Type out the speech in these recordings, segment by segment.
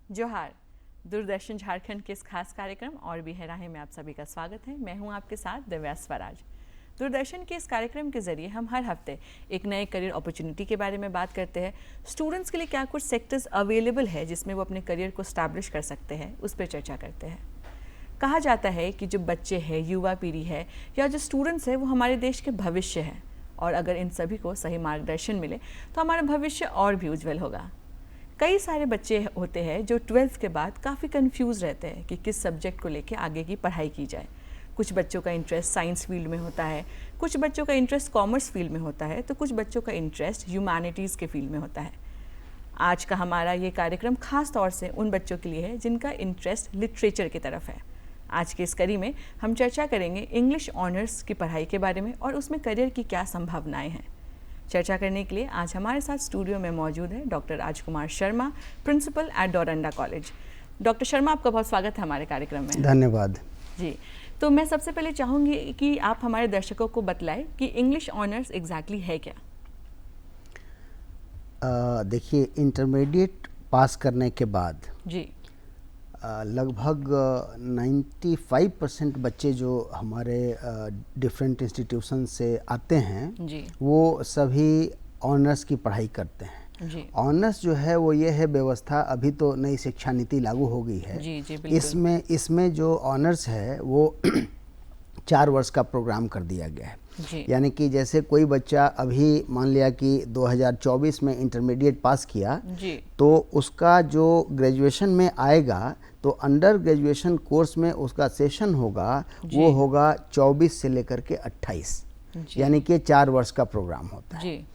जोहार। दूरदर्शन झारखंड के इस खास कार्यक्रम और भी है राहें में आप सभी का स्वागत है। मैं हूं आपके साथ दिव्या स्वराज। दूरदर्शन के इस कार्यक्रम के जरिए हम हर हफ्ते एक नए करियर अपॉर्चुनिटी के बारे में बात करते हैं। स्टूडेंट्स के लिए क्या कुछ सेक्टर्स अवेलेबल है जिसमें वो अपने करियर को स्टैब्लिश कर सकते हैं, उस पर चर्चा करते हैं। कहा जाता है कि जो बच्चे हैं, युवा पीढ़ी है या जो स्टूडेंट्स हैं, वो हमारे देश के भविष्य हैं और अगर इन सभी को सही मार्गदर्शन मिले तो हमारा भविष्य और भी उज्जवल होगा। कई सारे बच्चे होते हैं जो 12th के बाद काफ़ी कंफ्यूज रहते हैं कि किस सब्जेक्ट को लेके आगे की पढ़ाई की जाए। कुछ बच्चों का इंटरेस्ट साइंस फील्ड में होता है, कुछ बच्चों का इंटरेस्ट कॉमर्स फील्ड में होता है, तो कुछ बच्चों का इंटरेस्ट ह्यूमैनिटीज़ के फील्ड में होता है। आज का हमारा ये कार्यक्रम खास तौर से उन बच्चों के लिए है जिनका इंटरेस्ट लिटरेचर की तरफ है। आज के इस कड़ी में हम चर्चा करेंगे इंग्लिश ऑनर्स की पढ़ाई के बारे में और उसमें करियर की क्या संभावनाएं हैं। चर्चा करने के लिए आज हमारे साथ स्टूडियो में मौजूद है doctor Rajkumar Sharma, principal at Doranda college. Doctor Sharma, आपका बहुत स्वागत है हमारे कार्यक्रम में। धन्यवाद जी। तो मैं सबसे पहले चाहूँगी कि आप हमारे दर्शकों को बतलाएं कि इंग्लिश ऑनर्स एग्जैक्टली है क्या। देखिए, इंटरमीडिएट पास करने के बाद जी लगभग 95% बच्चे जो हमारे डिफरेंट इंस्टीट्यूशन से आते हैं जी वो सभी ऑनर्स की पढ़ाई करते हैं। जी ऑनर्स जो है वो ये है व्यवस्था, अभी तो नई शिक्षा नीति लागू हो गई है। जी जी बिल्कुल। इसमें जो ऑनर्स है वो 4 वर्ष का प्रोग्राम कर दिया गया है। यानी कि जैसे कोई बच्चा अभी मान लिया कि 2024 में इंटरमीडिएट पास किया जी तो उसका जो ग्रेजुएशन में आएगा तो अंडर ग्रेजुएशन कोर्स में उसका सेशन होगा, वो होगा 24 से लेकर के 28, यानी कि 4 वर्ष का प्रोग्राम होता है जी।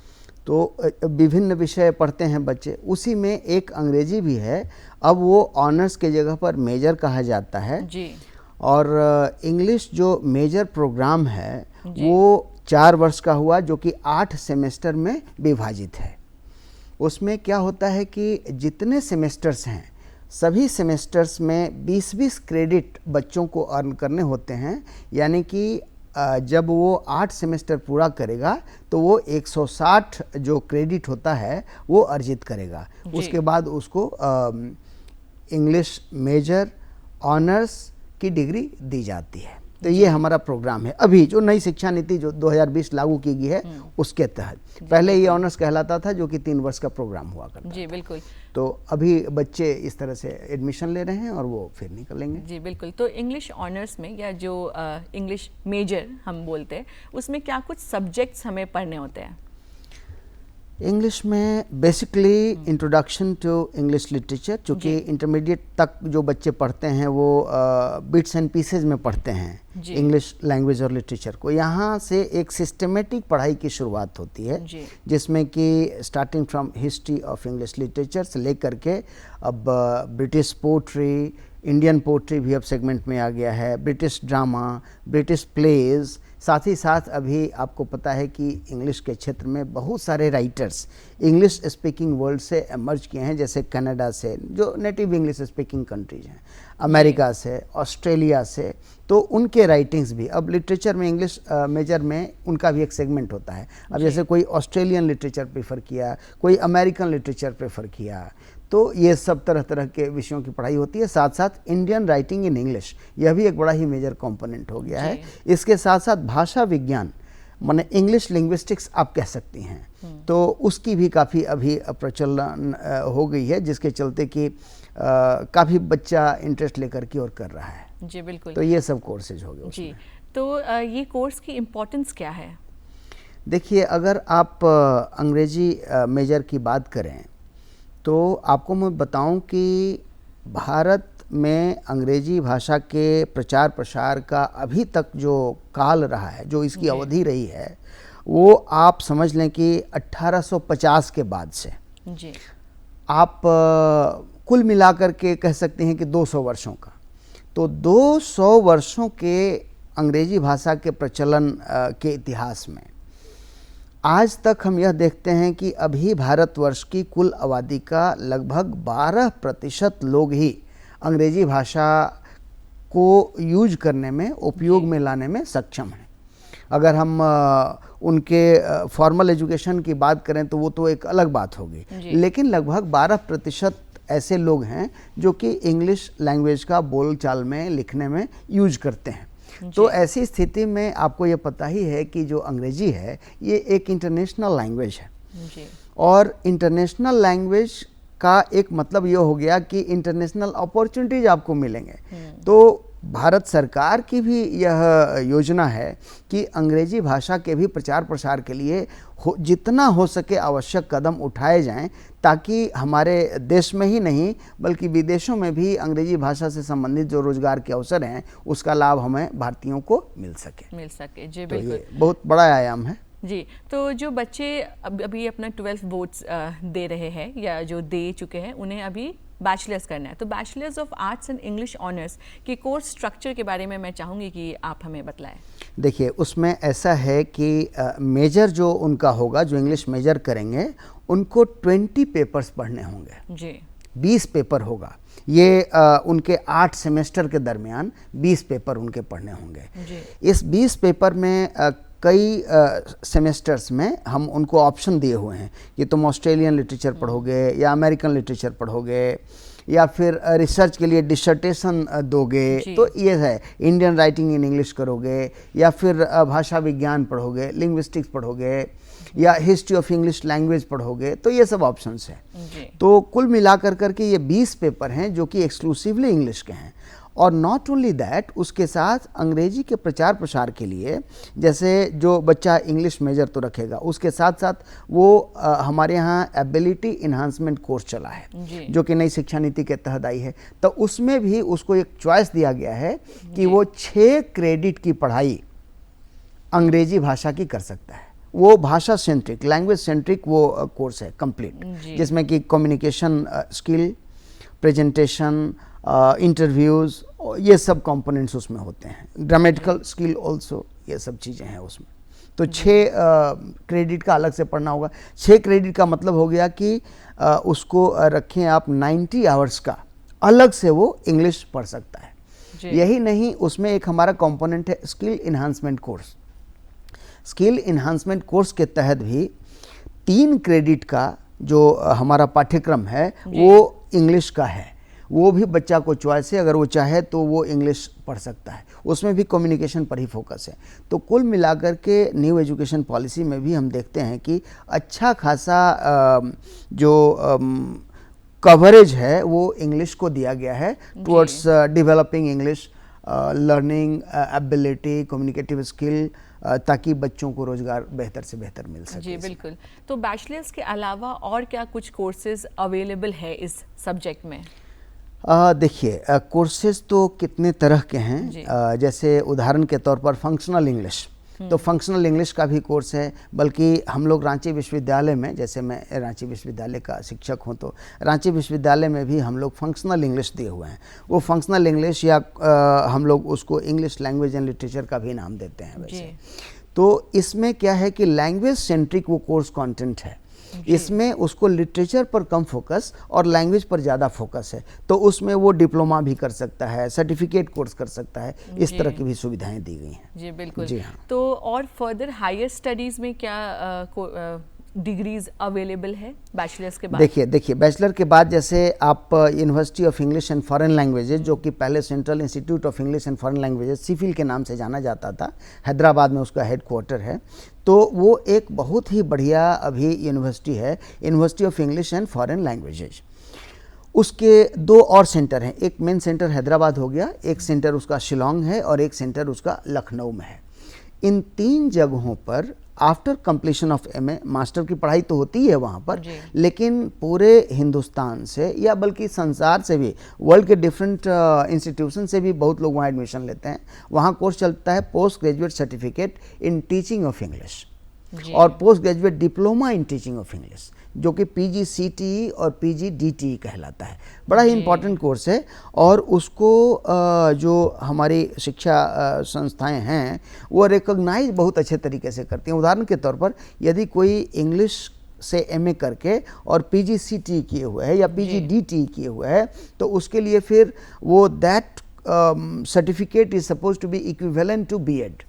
तो विभिन्न विषय पढ़ते हैं बच्चे। उसी में एक अंग्रेजी भी है, अब वो ऑनर्स के जगह पर मेजर कहा जाता है जी और इंग्लिश जो मेजर प्रोग्राम है वो 4 वर्ष का हुआ जो कि 8 सेमेस्टर में विभाजित है। उसमें क्या होता है कि जितने सेमेस्टर्स हैं सभी सेमेस्टर्स में 20-20 क्रेडिट बच्चों को अर्न करने होते हैं। यानी कि जब वो 8 सेमेस्टर पूरा करेगा तो वो 160 जो क्रेडिट होता है वो अर्जित करेगा। उसके बाद उसको इंग्लिश मेजर ऑनर्स की डिग्री दी जाती है। तो ये हमारा प्रोग्राम है अभी जो नई शिक्षा नीति जो 2020 लागू की गई है उसके तहत। पहले ये ऑनर्स कहलाता था जो कि 3 वर्ष का प्रोग्राम हुआ करता जी बिल्कुल। तो अभी बच्चे इस तरह से एडमिशन ले रहे हैं और वो फिर निकलेंगे। जी बिल्कुल। तो इंग्लिश ऑनर्स में या जो इंग्लिश मेजर हम बोलते हैं उसमें क्या कुछ सब्जेक्ट्स हमें पढ़ने होते हैं? इंग्लिश में basically introduction to English literature, चूँकि इंटरमीडिएट तक जो बच्चे पढ़ते हैं वो बिट्स एंड पीसेज में पढ़ते हैं इंग्लिश लैंग्वेज और लिटरेचर को। यहाँ से एक सिस्टमेटिक पढ़ाई की शुरुआत होती है जिसमें कि starting from history of English literature से लेकर के अब ब्रिटिश पोट्री, इंडियन पोट्री भी अब सेगमेंट में आ गया है, ब्रिटिश ड्रामा, ब्रिटिश प्लेज। साथ ही साथ अभी आपको पता है कि इंग्लिश के क्षेत्र में बहुत सारे राइटर्स इंग्लिश स्पीकिंग वर्ल्ड से एमर्ज किए हैं, जैसे कनाडा से जो नेटिव इंग्लिश स्पीकिंग कंट्रीज हैं, अमेरिका से, ऑस्ट्रेलिया से, तो उनके राइटिंग्स भी अब लिटरेचर में इंग्लिश मेजर में उनका भी एक सेगमेंट होता है। अब जैसे कोई ऑस्ट्रेलियन लिटरेचर प्रेफर किया, कोई अमेरिकन लिटरेचर प्रेफर किया, तो ये सब तरह तरह के विषयों की पढ़ाई होती है। साथ साथ इंडियन राइटिंग इन इंग्लिश, यह भी एक बड़ा ही मेजर कंपोनेंट हो गया है। इसके साथ साथ भाषा विज्ञान माने इंग्लिश लिंग्विस्टिक्स आप कह सकती हैं, तो उसकी भी काफ़ी अभी प्रचलन हो गई है, जिसके चलते कि काफ़ी बच्चा इंटरेस्ट लेकर के और कर रहा है। जी बिल्कुल। तो ये सब कोर्सेज हो गए जी। तो ये कोर्स की इम्पोर्टेंस क्या है? देखिए, अगर आप अंग्रेजी मेजर की बात करें तो आपको मैं बताऊं कि भारत में अंग्रेजी भाषा के प्रचार प्रसार का अभी तक जो काल रहा है, जो इसकी अवधि रही है, वो आप समझ लें कि 1850 के बाद से जी आप कुल मिलाकर के कह सकते हैं कि 200 वर्षों का। तो 200 वर्षों के अंग्रेजी भाषा के प्रचलन के इतिहास में आज तक हम यह देखते हैं कि अभी भारतवर्ष की कुल आबादी का लगभग 12% लोग ही अंग्रेजी भाषा को यूज करने में, उपयोग में लाने में सक्षम हैं। अगर हम उनके फॉर्मल एजुकेशन की बात करें तो वो तो एक अलग बात होगी, लेकिन लगभग 12% ऐसे लोग हैं जो कि इंग्लिश लैंग्वेज का बोलचाल में लिखने में यूज करते हैं। तो ऐसी स्थिति में आपको ये पता ही है कि जो अंग्रेजी है ये एक इंटरनेशनल लैंग्वेज है जी। और इंटरनेशनल लैंग्वेज का एक मतलब ये हो गया कि इंटरनेशनल अपॉर्चुनिटीज आपको मिलेंगे। तो भारत सरकार की भी यह योजना है कि अंग्रेजी भाषा के भी प्रचार प्रसार के लिए जितना हो सके आवश्यक कदम उठाए जाएं, ताकि हमारे देश में ही नहीं बल्कि विदेशों में भी अंग्रेजी भाषा से संबंधित जो रोजगार के अवसर हैं उसका लाभ हमें भारतीयों को मिल सके। जी तो बिल्कुल। ये बहुत बड़ा आयाम है जी। तो जो बच्चे अभी अपना 12th बोर्ड्स दे रहे हैं या जो दे चुके हैं उन्हें अभी बैचलर्स करना है, तो bachelors of arts and English honours के कोर्स स्ट्रक्चर के बारे में मैं चाहूँगी कि आप हमें बतलाएं। देखिए, उसमें ऐसा है कि मेजर जो उनका होगा, जो इंग्लिश मेजर करेंगे उनको 20 पेपर्स पढ़ने होंगे जी। 20 पेपर होगा। ये उनके 8 सेमेस्टर के दरमियान 20 पेपर उनके पढ़ने होंगे जी। इस 20 पेपर में कई सेमेस्टर्स में हम उनको ऑप्शन दिए हुए हैं कि तुम ऑस्ट्रेलियन लिटरेचर पढ़ोगे या अमेरिकन लिटरेचर पढ़ोगे या फिर रिसर्च के लिए डिसर्टेशन दोगे, तो ये है, इंडियन राइटिंग इन इंग्लिश करोगे या फिर भाषा विज्ञान पढ़ोगे, लिंग्विस्टिक्स पढ़ोगे या हिस्ट्री ऑफ इंग्लिश लैंग्वेज पढ़ोगे, तो ये सब ऑप्शंस हैं। तो कुल मिलाकर करके ये 20 पेपर हैं जो कि एक्सक्लूसिवली इंग्लिश के हैं। और नॉट ओनली दैट, उसके साथ अंग्रेजी के प्रचार प्रसार के लिए, जैसे जो बच्चा इंग्लिश मेजर तो रखेगा, उसके साथ साथ वो हमारे यहाँ एबिलिटी इन्हांसमेंट कोर्स चला है जो कि नई शिक्षा नीति के तहत आई है। तो उसमें भी उसको एक चॉइस दिया गया है कि वो 6 क्रेडिट की पढ़ाई अंग्रेजी भाषा की कर सकता है। वो भाषा सेंट्रिक, लैंग्वेज सेंट्रिक वो कोर्स है कंप्लीट, जिसमें कि कम्युनिकेशन स्किल, प्रेजेंटेशन, इंटरव्यूज़, ये सब कंपोनेंट्स उसमें होते हैं, ग्रामेटिकल स्किल ऑल्सो, ये सब चीज़ें हैं उसमें। तो 6 क्रेडिट का अलग से पढ़ना होगा। 6 क्रेडिट का मतलब हो गया कि उसको रखें आप 90 आवर्स का अलग से वो इंग्लिश पढ़ सकता है। यही नहीं, उसमें एक हमारा कंपोनेंट है skill enhancement course. Skill enhancement course के तहत भी 3 क्रेडिट का जो हमारा पाठ्यक्रम है वो इंग्लिश का है। वो भी बच्चा को चॉइस है, अगर वो चाहे तो वो इंग्लिश पढ़ सकता है। उसमें भी कम्युनिकेशन पर ही फोकस है। तो कुल मिलाकर के न्यू एजुकेशन पॉलिसी में भी हम देखते हैं कि अच्छा खासा जो कवरेज है वो इंग्लिश को दिया गया है towards developing English, learning ability, communicative skill, ताकि बच्चों को रोजगार बेहतर से बेहतर मिल सके। जी बिल्कुल। तो बैचलर्स के अलावा और क्या कुछ कोर्सेज अवेलेबल है इस सब्जेक्ट में? देखिए, कोर्सेज तो कितने तरह के हैं। जैसे उदाहरण के तौर पर फंक्शनल इंग्लिश, तो फंक्शनल इंग्लिश का भी कोर्स है। बल्कि हम लोग रांची विश्वविद्यालय में, जैसे मैं रांची विश्वविद्यालय का शिक्षक हूं, तो रांची विश्वविद्यालय में भी हम लोग फंक्शनल इंग्लिश दिए हुए हैं। वो फंक्शनल इंग्लिश या हम लोग उसको इंग्लिश लैंग्वेज एंड लिटरेचर का भी नाम देते हैं वैसे। तो इसमें क्या है कि लैंग्वेज सेंट्रिक वो कोर्स कंटेंट है। इसमें उसको लिटरेचर पर कम फोकस और लैंग्वेज पर ज़्यादा फोकस है। तो उसमें वो डिप्लोमा भी कर सकता है, सर्टिफिकेट कोर्स कर सकता है, इस तरह की भी सुविधाएं दी गई हैं। जी बिल्कुल। जी हाँ। तो और फर्दर हायर स्टडीज़ में क्या डिग्रीज अवेलेबल है बैचलर्स के बाद? देखिए बैचलर के बाद जैसे आप university of English and foreign languages, जो कि पहले central institute of English and foreign languages CIEFL के नाम से जाना जाता था, हैदराबाद में उसका हेडक्वार्टर है। तो वो एक बहुत ही बढ़िया अभी यूनिवर्सिटी है, university of English and foreign languages. उसके 2 और सेंटर हैं, एक मेन सेंटर हैदराबाद हो गया, एक सेंटर उसका शिलोंग है और एक सेंटर उसका लखनऊ में है। इन 3 जगहों पर after completion of MA master की पढ़ाई तो होती है वहाँ पर, लेकिन पूरे हिंदुस्तान से या बल्कि संसार से भी, वर्ल्ड के डिफरेंट इंस्टीट्यूशन से भी बहुत लोग वहाँ एडमिशन लेते हैं। वहाँ कोर्स चलता है post graduate certificate in teaching of English और post graduate diploma in teaching of English, जो कि PGCTE और PGDTE कहलाता है। बड़ा ही इम्पॉर्टेंट कोर्स है और उसको जो हमारी शिक्षा संस्थाएं हैं वो रिकॉग्नाइज बहुत अच्छे तरीके से करती हैं। उदाहरण के तौर पर यदि कोई इंग्लिश से MA करके और PGCTE किए हुए है या PGDTE किए हुए है, तो उसके लिए फिर वो that certificate is suppose to be equivalent to B.Ed।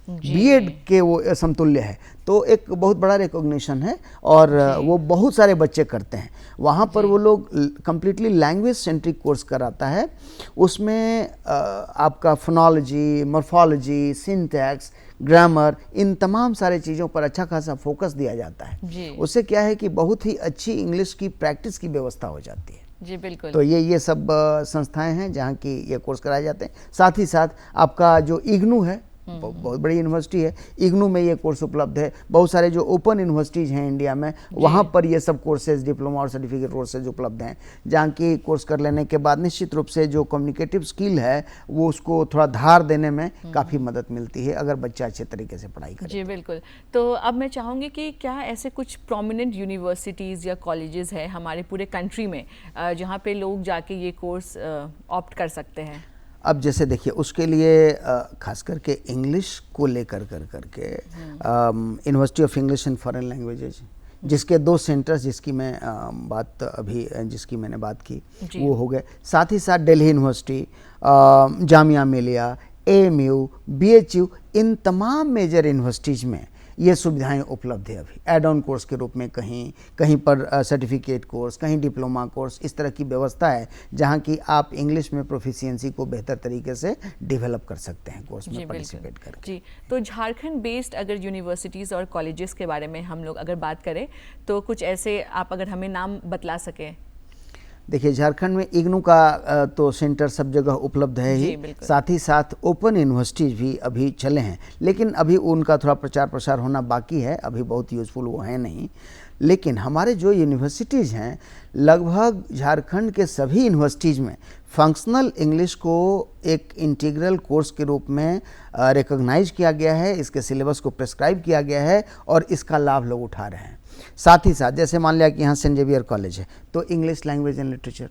BEd के वो समतुल्य है। तो एक बहुत बड़ा रिकॉग्निशन है और वो बहुत सारे बच्चे करते हैं वहाँ पर। वो लोग कम्प्लीटली लैंग्वेज सेंट्रिक कोर्स कराता है। उसमें आपका फोनोलॉजी, मॉर्फोलॉजी, सिंटैक्स, ग्रामर, इन तमाम सारे चीज़ों पर अच्छा खासा फोकस दिया जाता है। उससे क्या है कि बहुत ही अच्छी इंग्लिश की प्रैक्टिस की व्यवस्था हो जाती है। जी बिल्कुल। तो ये सब संस्थाएं हैं जहाँ की ये कोर्स कराए जाते हैं। साथ ही साथ आपका जो इग्नू है, बहुत बड़ी यूनिवर्सिटी है, इग्नू में ये कोर्स उपलब्ध है। बहुत सारे जो ओपन यूनिवर्सिटीज हैं इंडिया में, वहाँ पर ये सब कोर्सेज, डिप्लोमा और सर्टिफिकेट कोर्सेज उपलब्ध हैं, जहाँ की कोर्स कर लेने के बाद निश्चित रूप से जो कम्युनिकेटिव स्किल है वो उसको थोड़ा धार देने में काफ़ी मदद मिलती है अगर बच्चा अच्छे तरीके से पढ़ाई करे। जी बिल्कुल। तो अब मैं चाहूँगी कि क्या ऐसे कुछ प्रोमिनेंट यूनिवर्सिटीज़ या कॉलेजेस है हमारे पूरे कंट्री में जहाँ पे लोग जाके ये कोर्स ऑप्ट कर सकते हैं? अब जैसे देखिए, उसके लिए खास करके इंग्लिश को लेकर करके university of English and foreign languages, जिसके 2 सेंटर्स जिसकी मैंने बात की वो हो गए। साथ ही साथ Delhi university, Jamia Millia, AMU, BHU, इन तमाम मेजर यूनिवर्सिटीज़ में ये सुविधाएं उपलब्ध है अभी एड ऑन कोर्स के रूप में। कहीं पर सर्टिफिकेट कोर्स, कहीं डिप्लोमा कोर्स, इस तरह की व्यवस्था है जहां की आप इंग्लिश में प्रोफिशिएंसी को बेहतर तरीके से डेवलप कर सकते हैं कोर्स में पार्टिसिपेट करके। जी, तो झारखंड बेस्ड अगर यूनिवर्सिटीज़ और कॉलेजेस के बारे में हम लोग अगर बात करें तो कुछ ऐसे आप अगर हमें नाम बतला सकें। देखिए, झारखंड में इग्नू का तो सेंटर सब जगह उपलब्ध है ही, साथ ही साथ ओपन यूनिवर्सिटीज़ भी अभी चले हैं, लेकिन अभी उनका थोड़ा प्रचार प्रसार होना बाकी है, अभी बहुत यूज़फुल वो हैं नहीं। लेकिन हमारे जो यूनिवर्सिटीज़ हैं, लगभग झारखंड के सभी यूनिवर्सिटीज़ में फंक्शनल इंग्लिश को एक इंटीग्रल कोर्स के रूप में रिकॉग्नाइज किया गया है, इसके सिलेबस को प्रेस्क्राइब किया गया है और इसका लाभ लोग उठा रहे हैं। साथ ही साथ जैसे मान लिया कि यहाँ सेंट जेवियर कॉलेज है, तो इंग्लिश लैंग्वेज एंड लिटरेचर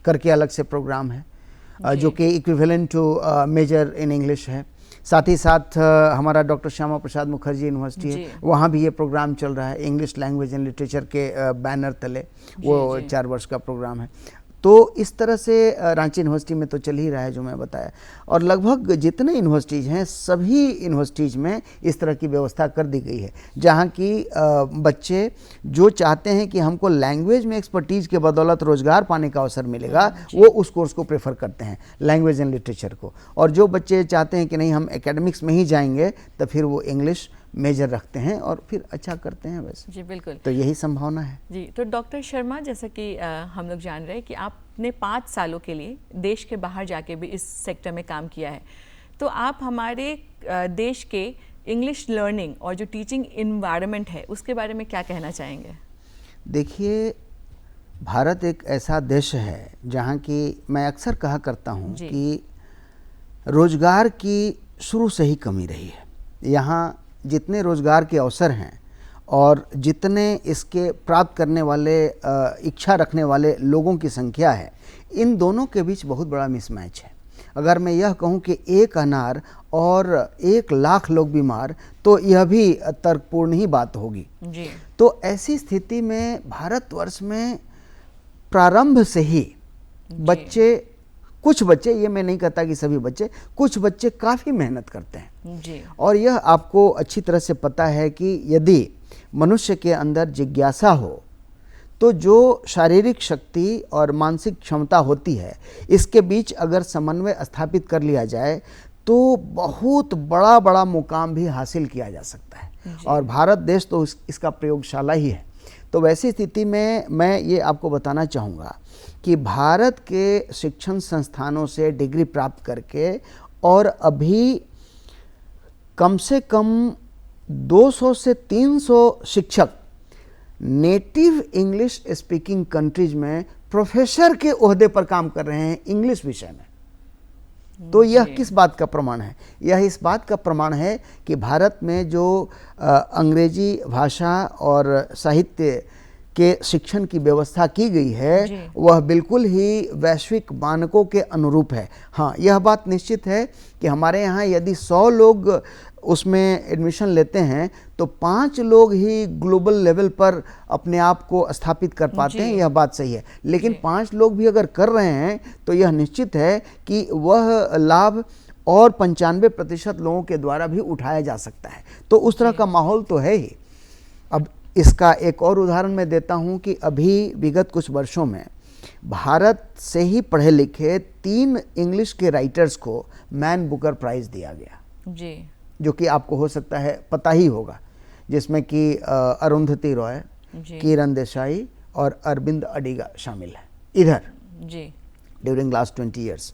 करके अलग से प्रोग्राम है जो कि equivalent to major in English है। साथ ही साथ हमारा डॉक्टर श्यामा प्रसाद मुखर्जी यूनिवर्सिटी है, वहाँ भी ये प्रोग्राम चल रहा है इंग्लिश लैंग्वेज एंड लिटरेचर के बैनर तले, वो 4 वर्ष का प्रोग्राम है। तो इस तरह से रांची यूनिवर्सिटी में तो चल ही रहा है जो मैं बताया, और लगभग जितने यूनिवर्सिटीज़ हैं सभी यूनिवर्सिटीज़ में इस तरह की व्यवस्था कर दी गई है, जहाँ की बच्चे जो चाहते हैं कि हमको लैंग्वेज में एक्सपर्टीज़ के बदौलत रोज़गार पाने का अवसर मिलेगा, वो उस कोर्स को प्रेफर करते हैं, लैंग्वेज एंड लिटरेचर को। और जो बच्चे चाहते हैं कि नहीं हम एकेडमिक्स में ही जाएंगे, तो फिर वो इंग्लिश मेजर रखते हैं और फिर अच्छा करते हैं वैसे। जी बिल्कुल, तो यही संभावना है। जी, तो डॉक्टर शर्मा, जैसा कि हम लोग जान रहे हैं कि आपने 5 सालों के लिए देश के बाहर जाके भी इस सेक्टर में काम किया है, तो आप हमारे देश के इंग्लिश लर्निंग और जो टीचिंग इन्वायरमेंट है उसके बारे में क्या कहना चाहेंगे? देखिए, भारत एक ऐसा देश है जहाँ की मैं अक्सर कहा करता हूँ कि रोजगार की शुरू से ही कमी रही है। यहाँ जितने रोजगार के अवसर हैं और जितने इसके प्राप्त करने वाले इच्छा रखने वाले लोगों की संख्या है, इन दोनों के बीच बहुत बड़ा मिसमैच है। अगर मैं यह कहूं कि 1 अनार और 1 लाख लोग बीमार, तो यह भी तर्कपूर्ण ही बात होगी जी। तो ऐसी स्थिति में भारतवर्ष में प्रारंभ से ही बच्चे, कुछ बच्चे, ये मैं नहीं कहता कि सभी बच्चे, कुछ बच्चे काफ़ी मेहनत करते हैं जी। और यह आपको अच्छी तरह से पता है कि यदि मनुष्य के अंदर जिज्ञासा हो तो जो शारीरिक शक्ति और मानसिक क्षमता होती है, इसके बीच अगर समन्वय स्थापित कर लिया जाए तो बहुत बड़ा बड़ा मुकाम भी हासिल किया जा सकता है। और भारत देश तो इसका प्रयोगशाला ही है। तो वैसी स्थिति में मैं ये आपको बताना चाहूँगा कि भारत के शिक्षण संस्थानों से डिग्री प्राप्त करके और अभी कम से कम 200 से 300 शिक्षक नेटिव इंग्लिश स्पीकिंग कंट्रीज में प्रोफेसर के ओहदे पर काम कर रहे हैं इंग्लिश विषय में। तो यह किस बात का प्रमाण है? यह इस बात का प्रमाण है कि भारत में जो अंग्रेजी भाषा और साहित्य के शिक्षण की व्यवस्था की गई है वह बिल्कुल ही वैश्विक मानकों के अनुरूप है। हाँ, यह बात निश्चित है कि हमारे यहाँ यदि 100 लोग उसमें एडमिशन लेते हैं तो 5 लोग ही ग्लोबल लेवल पर अपने आप को स्थापित कर पाते हैं, यह बात सही है। लेकिन 5 लोग भी अगर कर रहे हैं तो यह निश्चित है कि वह लाभ और 95% लोगों के द्वारा भी उठाया जा सकता है। तो उस तरह का माहौल तो है ही। अब इसका एक और उदाहरण मैं देता हूं कि अभी विगत कुछ वर्षों में भारत से ही पढ़े लिखे 3 इंग्लिश के राइटर्स को मैन बुकर प्राइज दिया गया जी, जो कि आपको हो सकता है पता ही होगा, जिसमें कि अरुंधति रॉय, किरण देसाई और अरविंद अडिगा शामिल है इधर जी, ड्यूरिंग लास्ट 20 ईयर्स।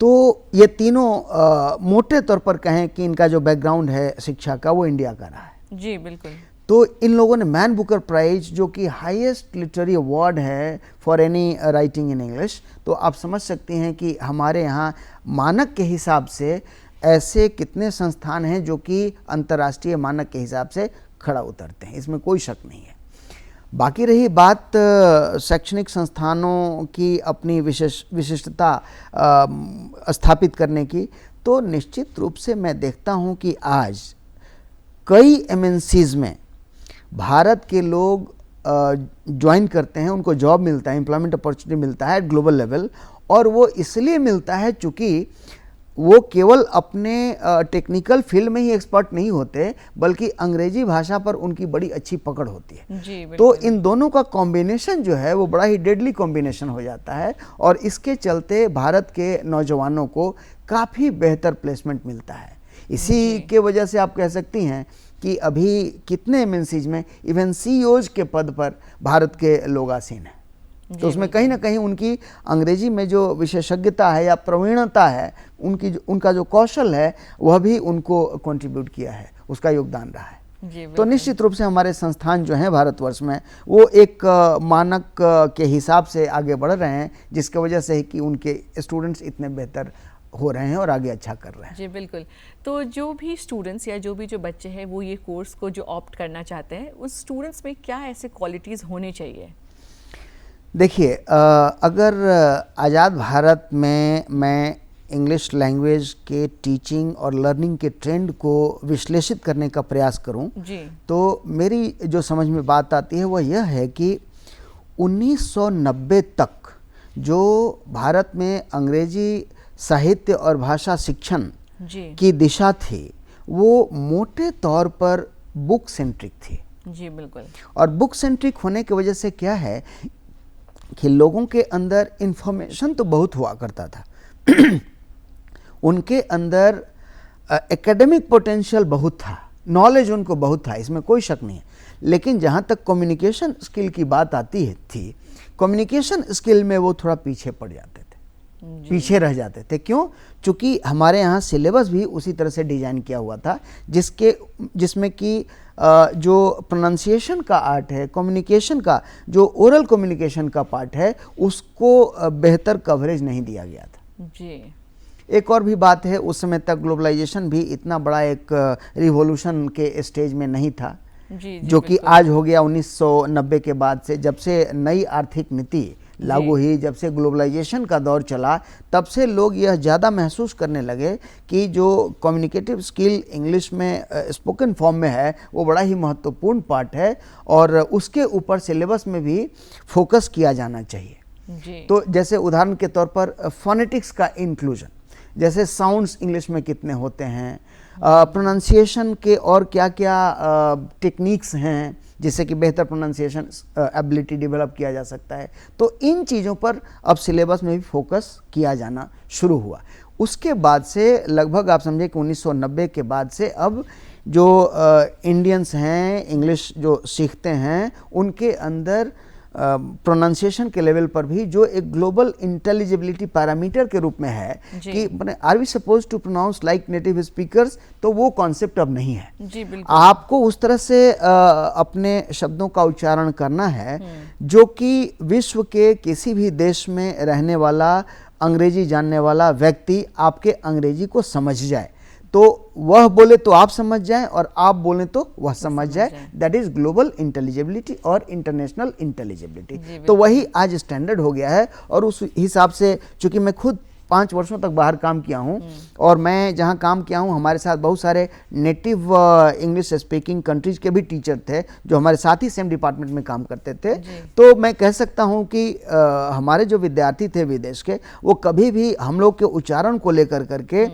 तो ये तीनों मोटे तौर पर कहें कि इनका जो बैकग्राउंड है शिक्षा का वो इंडिया का रहा है। जी बिल्कुल। तो इन लोगों ने मैन बुकर प्राइज जो कि हाईएस्ट लिटरेरी अवार्ड है for any writing in English, तो आप समझ सकते हैं कि हमारे यहाँ मानक के हिसाब से ऐसे कितने संस्थान हैं जो कि अंतर्राष्ट्रीय मानक के हिसाब से खड़ा उतरते हैं, इसमें कोई शक नहीं है। बाकी रही बात शैक्षणिक संस्थानों की अपनी विशिष्टता स्थापित करने की, तो निश्चित रूप से मैं देखता हूं कि आज कई एमएनसीज में भारत के लोग ज्वाइन करते हैं, उनको जॉब मिलता है, एम्प्लॉयमेंट अपॉर्चुनिटी मिलता है ग्लोबल लेवल, और वो इसलिए मिलता है चूँकि वो केवल अपने टेक्निकल फील्ड में ही एक्सपर्ट नहीं होते, बल्कि अंग्रेजी भाषा पर उनकी बड़ी अच्छी पकड़ होती है। जी, तो इन दोनों का कॉम्बिनेशन जो है वो बड़ा ही डेडली कॉम्बिनेशन हो जाता है, और इसके चलते भारत के नौजवानों को काफ़ी बेहतर प्लेसमेंट मिलता है। इसी के वजह से आप कह सकती हैं कि अभी कितने एमएनसीज में इवन सीईओज के पद पर भारत के लोग आसीन हैं। तो उसमें कहीं ना कहीं उनकी अंग्रेजी में जो विशेषज्ञता है या प्रवीणता है, उनका जो कौशल है, वह भी उनको कंट्रीब्यूट किया है, उसका योगदान रहा है। तो निश्चित रूप से हमारे संस्थान जो हैं भारतवर्ष में वो एक मानक के हिसाब से आगे बढ़ रहे हैं, जिसकी वजह से कि उनके स्टूडेंट्स इतने बेहतर हो रहे हैं और आगे अच्छा कर रहे हैं। जी बिल्कुल। तो जो भी स्टूडेंट्स या जो बच्चे हैं वो ये कोर्स को जो ऑप्ट करना चाहते हैं, उस स्टूडेंट्स में क्या ऐसे क्वालिटीज़ होनी चाहिए? देखिए, अगर आज़ाद भारत में मैं इंग्लिश लैंग्वेज के टीचिंग और लर्निंग के ट्रेंड को विश्लेषित करने का प्रयास करूं, तो मेरी जो समझ में बात आती है वह यह है कि 1990 तक जो भारत में अंग्रेजी साहित्य और भाषा शिक्षण की दिशा थी, वो मोटे तौर पर बुक सेंट्रिक थी। जी बिल्कुल। और बुक सेंट्रिक होने की वजह से क्या है कि लोगों के अंदर इंफॉर्मेशन तो बहुत हुआ करता था उनके अंदर एकेडमिक पोटेंशियल बहुत था, नॉलेज उनको बहुत था, इसमें कोई शक नहीं है। लेकिन जहाँ तक कम्युनिकेशन स्किल की बात आती थी, कम्युनिकेशन स्किल में वो थोड़ा पीछे पड़ जाते थे, पीछे रह जाते थे। क्यों? चूँकि हमारे यहाँ सिलेबस भी उसी तरह से डिज़ाइन किया हुआ था, जिसमें कि जो प्रोनाउंसिएशन का आर्ट है, कम्युनिकेशन का जो ओरल कम्युनिकेशन का पार्ट है, उसको बेहतर कवरेज नहीं दिया गया था। जी। एक और भी बात है, उस समय तक ग्लोबलाइजेशन भी इतना बड़ा एक रिवॉल्यूशन के स्टेज में नहीं था, जो कि आज हो गया 1990 के बाद से। जब से नई आर्थिक नीति लागू हुई, जब से ग्लोबलाइजेशन का दौर चला, तब से लोग यह ज़्यादा महसूस करने लगे कि जो कम्युनिकेटिव स्किल इंग्लिश में स्पोकन फॉर्म में है, वो बड़ा ही महत्वपूर्ण पार्ट है, और उसके ऊपर सिलेबस में भी फोकस किया जाना चाहिए। जी। तो जैसे उदाहरण के तौर पर फोनेटिक्स का इंक्लूजन, जैसे साउंड्स इंग्लिश में कितने होते हैं, प्रोनाउंसिएशन के और क्या क्या टेक्निक्स हैं जिससे कि बेहतर प्रोनाउंसिएशन एबिलिटी डेवलप किया जा सकता है। तो इन चीज़ों पर अब सिलेबस में भी फोकस किया जाना शुरू हुआ। उसके बाद से लगभग आप समझे कि 1990 के बाद से अब जो इंडियंस हैं, इंग्लिश जो सीखते हैं, उनके अंदर प्रोनाउंसिएशन के लेवल पर भी जो एक ग्लोबल इंटेलिजिबिलिटी पैरामीटर के रूप में है कि are we suppose to pronounce like native speakers, तो वो कॉन्सेप्ट अब नहीं है। जी बिल्कुल। आपको उस तरह से अपने शब्दों का उच्चारण करना है जो कि विश्व के किसी भी देश में रहने वाला अंग्रेजी जानने वाला व्यक्ति आपके अंग्रेजी को समझ जाए, तो वह बोले तो आप समझ जाएं और आप बोले तो वह समझ जाए। दैट इज ग्लोबल इंटेलिजिबिलिटी और इंटरनेशनल इंटेलिजिबिलिटी। तो वही आज स्टैंडर्ड हो गया है, और उस हिसाब से चूंकि मैं खुद 5 वर्षों तक बाहर काम किया हूँ और मैं जहाँ काम किया हूँ हमारे साथ बहुत सारे नेटिव इंग्लिश स्पीकिंग कंट्रीज के भी टीचर थे जो हमारे साथ ही सेम डिपार्टमेंट में काम करते थे। तो मैं कह सकता हूँ कि हमारे जो विद्यार्थी थे विदेश के, वो कभी भी हम लोग के उच्चारण को लेकर करके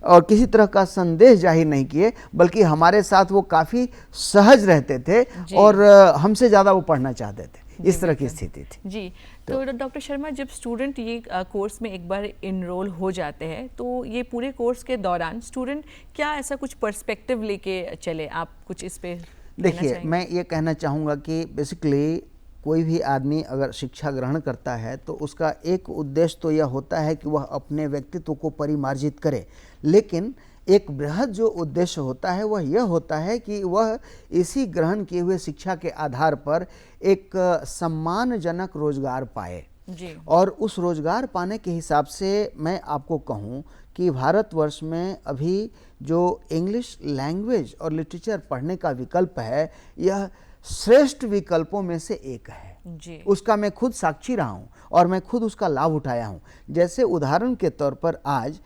और किसी तरह का संदेह जाहिर नहीं किए, बल्कि हमारे साथ वो काफ़ी सहज रहते थे और हमसे ज़्यादा वो पढ़ना चाहते थे। इस तरह की स्थिति थी जी। तो डॉक्टर शर्मा, जब स्टूडेंट ये कोर्स में एक बार इनरोल हो जाते हैं तो ये पूरे कोर्स के दौरान स्टूडेंट क्या ऐसा कुछ पर्सपेक्टिव लेके चले, आप कुछ इस पे देखिए, मैं ये कहना चाहूँगा कि बेसिकली कोई भी आदमी अगर शिक्षा ग्रहण करता है तो उसका एक उद्देश्य तो यह होता है कि वह अपने व्यक्तित्व को परिमार्जित करे, लेकिन एक बृहद जो उद्देश्य होता है वह यह होता है कि वह इसी ग्रहण किए हुए शिक्षा के आधार पर एक सम्मानजनक रोजगार पाए जी। और उस रोजगार पाने के हिसाब से मैं आपको कहूँ कि भारतवर्ष में अभी जो इंग्लिश लैंग्वेज और लिटरेचर पढ़ने का विकल्प है, यह श्रेष्ठ विकल्पों में से एक है जी। उसका मैं खुद साक्षी रहा हूँ और मैं खुद उसका लाभ उठाया हूँ। जैसे उदाहरण के तौर पर आज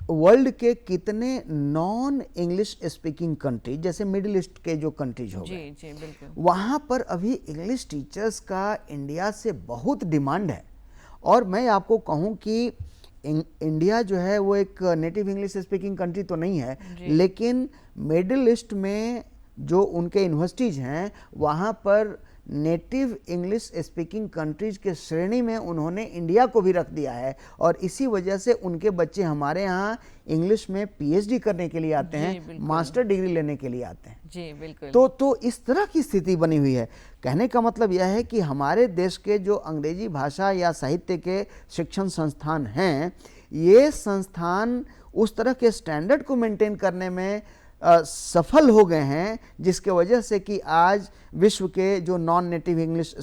वर्ल्ड के कितने नॉन इंग्लिश स्पीकिंग कंट्री, जैसे मिडिल ईस्ट के जो कंट्रीज हो गए, जी जी बिल्कुल, वहाँ पर अभी इंग्लिश टीचर्स का इंडिया से बहुत डिमांड है। और मैं आपको कहूँ कि इंडिया जो है वो एक नेटिव इंग्लिश स्पीकिंग कंट्री तो नहीं है, लेकिन मिडिल ईस्ट में जो उनके यूनिवर्सिटीज़ हैं वहाँ पर नेटिव इंग्लिश स्पीकिंग कंट्रीज के श्रेणी में उन्होंने इंडिया को भी रख दिया है और इसी वजह से उनके बच्चे हमारे यहाँ इंग्लिश में पीएचडी करने के लिए आते हैं, मास्टर डिग्री लेने के लिए आते हैं। जी बिल्कुल। तो इस तरह की स्थिति बनी हुई है। कहने का मतलब यह है कि हमारे देश के जो अंग्रेजी भाषा या साहित्य के शिक्षण संस्थान हैं, ये संस्थान उस तरह के स्टैंडर्ड को मेंटेन करने में सफल हो गए हैं, जिसके वजह से कि आज विश्व के जो non native English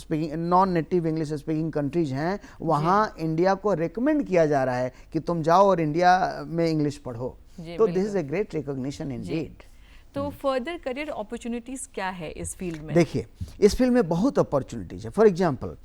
speaking countries हैं वहाँ इंडिया को रेकमेंड किया जा रहा है कि तुम जाओ और इंडिया में इंग्लिश पढ़ो। तो this is a great recognition Indeed. तो फर्दर करियर अपॉर्चुनिटीज क्या है इस फील्ड में? देखिए, इस फील्ड में बहुत अपॉर्चुनिटीज है। फॉर एग्जांपल,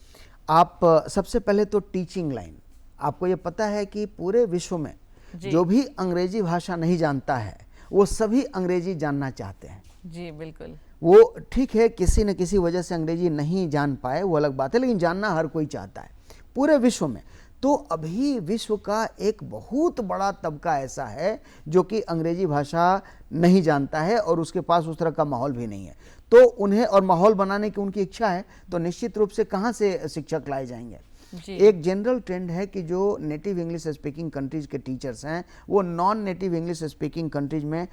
आप सबसे पहले तो टीचिंग लाइन, आपको ये पता है कि पूरे विश्व में जो भी अंग्रेजी भाषा नहीं जानता है वो सभी अंग्रेजी जानना चाहते हैं। जी बिल्कुल। वो ठीक है, किसी न किसी वजह से अंग्रेजी नहीं जान पाए वो अलग बात है, लेकिन जानना हर कोई चाहता है पूरे विश्व में। तो अभी विश्व का एक बहुत बड़ा तबका ऐसा है जो कि अंग्रेजी भाषा नहीं जानता है और उसके पास उस तरह का माहौल भी नहीं है। तो उन्हें और माहौल बनाने की उनकी इच्छा है, तो निश्चित रूप से कहाँ से शिक्षक लाए जाएंगे। एक जनरल ट्रेंड है कि जो नेटिव इंग्लिश स्पीकिंग कंट्रीज के टीचर्स हैं वो non native English speaking countries में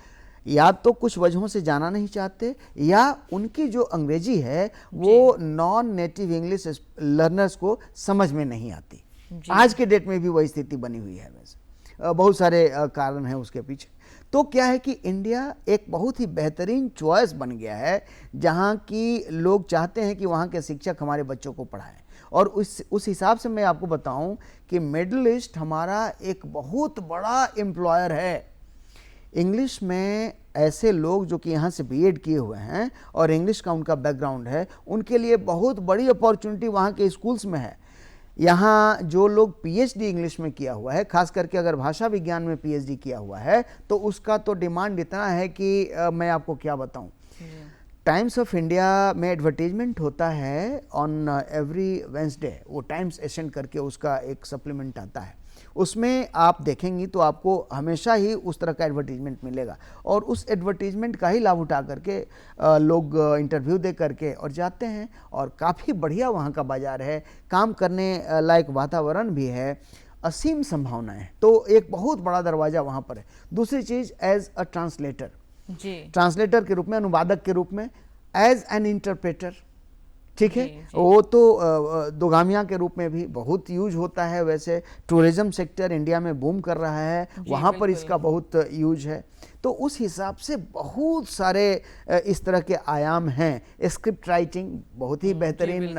या तो कुछ वजहों से जाना नहीं चाहते या उनकी जो अंग्रेजी है वो नॉन नेटिव इंग्लिश लर्नर्स को समझ में नहीं आती। आज के डेट में भी वही स्थिति बनी हुई है। वैसे बहुत सारे कारण हैं उसके पीछे। तो क्या है कि इंडिया एक बहुत ही बेहतरीन चॉइस बन गया है जहाँ की लोग चाहते हैं कि वहाँ के शिक्षक हमारे बच्चों को पढ़ाएं। और उस हिसाब से मैं आपको बताऊं कि मिडिल ईस्ट हमारा एक बहुत बड़ा एम्प्लॉयर है। इंग्लिश में ऐसे लोग जो कि यहाँ से बीएड किए हुए हैं और इंग्लिश का उनका बैकग्राउंड है, उनके लिए बहुत बड़ी अपॉर्चुनिटी वहाँ के स्कूल्स में है। यहाँ जो लोग पीएचडी इंग्लिश में किया हुआ है, खास करके अगर भाषा विज्ञान में पीएचडी किया हुआ है, तो उसका तो डिमांड इतना है कि मैं आपको क्या बताऊँ। टाइम्स ऑफ इंडिया में एडवर्टीजमेंट होता है ऑन एवरी वेंसडे, वो टाइम्स एशियन करके उसका एक सप्लीमेंट आता है, उसमें आप देखेंगी तो आपको हमेशा ही उस तरह का एडवर्टीजमेंट मिलेगा और उस एडवर्टीजमेंट का ही लाभ उठा करके लोग इंटरव्यू दे करके और जाते हैं और काफ़ी बढ़िया वहाँ का बाज़ार है, काम करने लायक वातावरण भी है, असीम संभावनाएं। तो एक बहुत बड़ा दरवाज़ा वहाँ पर है। दूसरी चीज़, एज अ ट्रांसलेटर, ट्रांसलेटर के रूप में, अनुवादक के रूप में, एज एन इंटरप्रेटर, ठीक है, वो तो दोगामिया के रूप में भी बहुत यूज होता है। वैसे टूरिज्म सेक्टर इंडिया में बूम कर रहा है, वहाँ पर इसका बहुत यूज है। तो उस हिसाब से बहुत सारे इस तरह के आयाम हैं। स्क्रिप्ट राइटिंग बहुत ही बेहतरीन,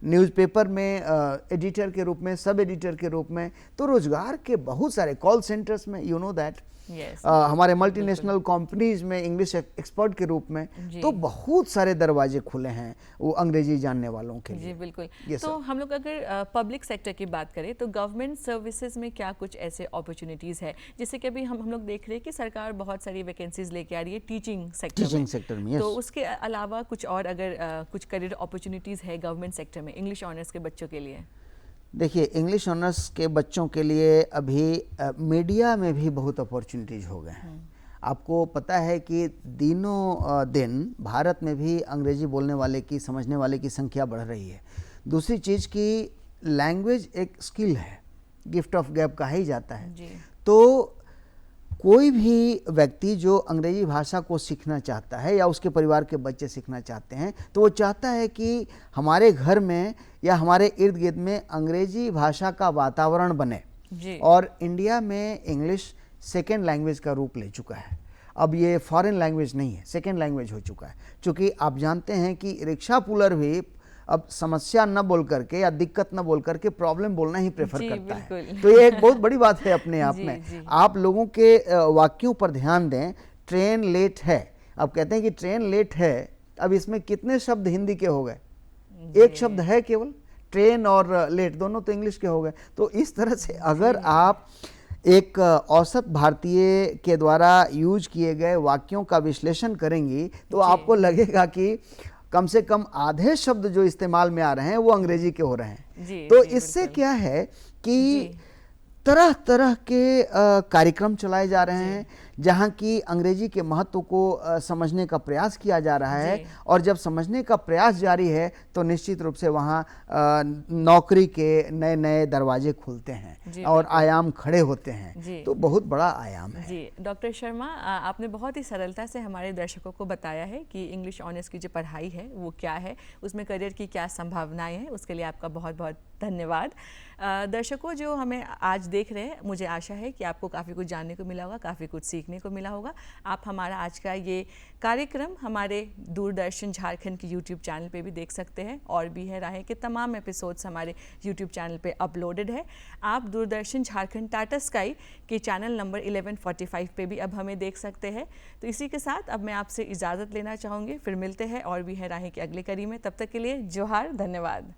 न्यूज़पेपर में एडिटर के रूप में, सब एडिटर के रूप में, तो रोजगार के बहुत सारे कॉल सेंटर्स में, यू नो दैट, हमारे मल्टीनेशनल कंपनीज में इंग्लिश एक्सपर्ट के रूप में, तो बहुत सारे दरवाजे खुले हैं वो अंग्रेजी जानने वालों के लिए। जी बिल्कुल। तो हम लोग अगर पब्लिक सेक्टर की बात करें तो गवर्नमेंट सर्विसेज में क्या कुछ ऐसे अपॉर्चुनिटीज़ है, जैसे कि अभी हम लोग देख रहे हैं कि सरकार बहुत सारी वैकेंसीज लेके आ रही है टीचिंग सेक्टर में, तो उसके अलावा कुछ और अगर कुछ करियर अपॉर्चुनिटीज़ है गवर्नमेंट सेक्टर में इंग्लिश ऑनर्स के बच्चों के लिए? देखिए, इंग्लिश ऑनर्स के बच्चों के लिए अभी मीडिया में भी बहुत अपॉर्चुनिटीज़ हो गए हैं। आपको पता है कि दिनों दिन भारत में भी अंग्रेजी बोलने वाले की, समझने वाले की संख्या बढ़ रही है। दूसरी चीज़ की लैंग्वेज एक स्किल है, गिफ्ट ऑफ गैप कहा ही जाता है जी। तो कोई भी व्यक्ति जो अंग्रेजी भाषा को सीखना चाहता है या उसके परिवार के बच्चे सीखना चाहते हैं, तो वो चाहता है कि हमारे घर में या हमारे इर्द गिर्द में अंग्रेजी भाषा का वातावरण बने जी। और इंडिया में इंग्लिश सेकेंड लैंग्वेज का रूप ले चुका है। अब ये फॉरेन लैंग्वेज नहीं है, सेकेंड लैंग्वेज हो चुका है। क्योंकि आप जानते हैं कि रिक्शा पुलर भी अब समस्या न बोल करके या दिक्कत न बोल करके प्रॉब्लम बोलना ही प्रेफर करता है। तो ये एक बहुत बड़ी बात है अपने आप में। आप लोगों के वाक्यों पर ध्यान दें। ट्रेन लेट है, अब कहते हैं कि ट्रेन लेट है, अब इसमें कितने शब्द हिंदी के हो गए? एक शब्द है केवल, ट्रेन और लेट दोनों तो इंग्लिश के हो गए। तो इस तरह से अगर आप एक औसत भारतीय के द्वारा यूज किए गए वाक्यों का विश्लेषण करेंगी तो आपको लगेगा कि कम से कम आधे शब्द जो इस्तेमाल में आ रहे हैं वो अंग्रेजी के हो रहे हैं। तो इससे क्या है कि तरह तरह के कार्यक्रम चलाए जा रहे हैं जहां की अंग्रेजी के महत्व को समझने का प्रयास किया जा रहा है। और जब समझने का प्रयास जारी है तो निश्चित रूप से वहां नौकरी के नए नए दरवाजे खुलते हैं और आयाम खड़े होते हैं। तो बहुत बड़ा आयाम है जी। डॉक्टर शर्मा, आपने बहुत ही सरलता से हमारे दर्शकों को बताया है कि इंग्लिश ऑनर्स की जो पढ़ाई है वो क्या है, उसमें करियर की क्या संभावनाएं हैं। उसके लिए आपका बहुत बहुत धन्यवाद। दर्शकों जो हमें आज देख रहे हैं, मुझे आशा है कि आपको काफ़ी कुछ जानने को मिला होगा, काफ़ी कुछ सीखने को मिला होगा। आप हमारा आज का ये कार्यक्रम हमारे दूरदर्शन झारखंड के YouTube चैनल पे भी देख सकते हैं। और भी है राहें के तमाम एपिसोड्स हमारे YouTube चैनल पे अपलोडेड है। आप दूरदर्शन झारखंड टाटा स्काई के चैनल नंबर 1145 पे भी अब हमें देख सकते हैं। तो इसी के साथ अब मैं आपसे इजाज़त लेना चाहूँगी। फिर मिलते हैं और भी है राहें के अगले कड़ी में। तब तक के लिए जोहार, धन्यवाद।